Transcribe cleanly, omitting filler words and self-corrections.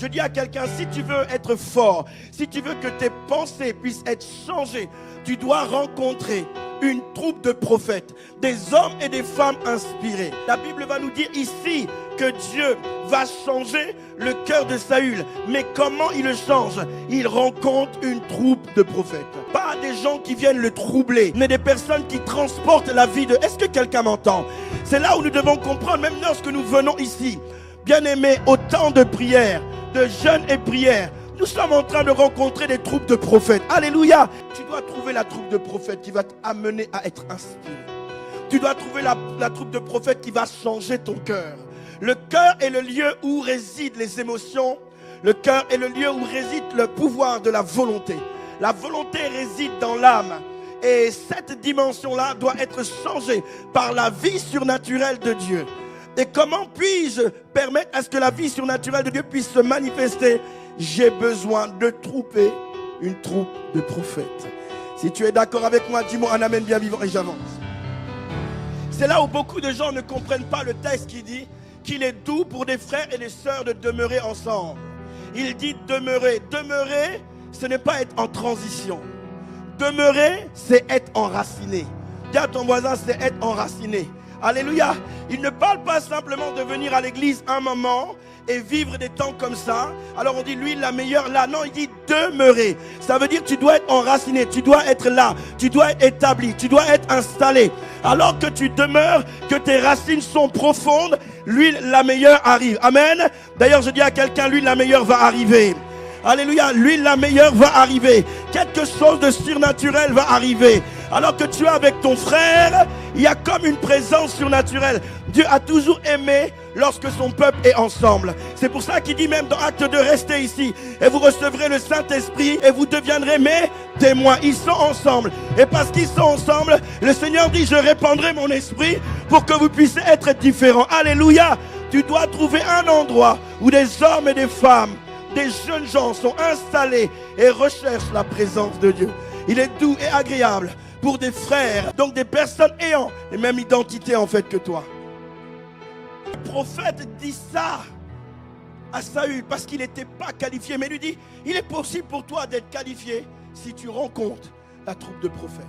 Je dis à quelqu'un, si tu veux être fort, si tu veux que tes pensées puissent être changées, tu dois rencontrer une troupe de prophètes, des hommes et des femmes inspirés. La Bible va nous dire ici que Dieu va changer le cœur de Saül. Mais comment il le change? Il rencontre une troupe de prophètes. Pas des gens qui viennent le troubler, mais des personnes qui transportent la vie de... Est-ce que quelqu'un m'entend? C'est là où nous devons comprendre, même lorsque nous venons ici, bien-aimés, au temps de prière, de jeûne et prière, nous sommes en train de rencontrer des troupes de prophètes. Alléluia! Tu dois trouver la troupe de prophètes qui va t'amener à être inspiré. Tu dois trouver la troupe de prophètes qui va changer ton cœur. Le cœur est le lieu où résident les émotions. Le cœur est le lieu où réside le pouvoir de la volonté. La volonté réside dans l'âme. Et cette dimension-là doit être changée par la vie surnaturelle de Dieu. Et comment puis-je permettre à ce que la vie surnaturelle de Dieu puisse se manifester? J'ai besoin de trouper une troupe de prophètes. Si tu es d'accord avec moi, dis-moi un amen bien vivant et j'avance. C'est là où beaucoup de gens ne comprennent pas le texte qui dit qu'il est doux pour des frères et des sœurs de demeurer ensemble. Il dit demeurer. Demeurer, ce n'est pas être en transition. Demeurer, c'est être enraciné. Dis à ton voisin, c'est être enraciné. Alléluia. Il ne parle pas simplement de venir à l'église un moment et vivre des temps comme ça. Alors on dit lui la meilleure là. Non, il dit demeurer. Ça veut dire tu dois être enraciné, tu dois être là, tu dois être établi, tu dois être installé. Alors que tu demeures, que tes racines sont profondes, l'huile la meilleure arrive. Amen. D'ailleurs je dis à quelqu'un, l'huile la meilleure va arriver. Alléluia, l'huile la meilleure va arriver. Quelque chose de surnaturel va arriver. Alors que tu es avec ton frère, il y a comme une présence surnaturelle. Dieu a toujours aimé lorsque son peuple est ensemble. C'est pour ça qu'il dit même dans Acte 2, restez ici et vous recevrez le Saint-Esprit et vous deviendrez mes témoins. Ils sont ensemble. Et parce qu'ils sont ensemble, le Seigneur dit, je répandrai mon esprit pour que vous puissiez être différents. Alléluia. Tu dois trouver un endroit où des hommes et des femmes, des jeunes gens sont installés et recherchent la présence de Dieu. Il est doux et agréable pour des frères, donc des personnes ayant les mêmes identités en fait que toi. Le prophète dit ça à Saül parce qu'il n'était pas qualifié. Mais il lui dit, il est possible pour toi d'être qualifié si tu rencontres la troupe de prophètes.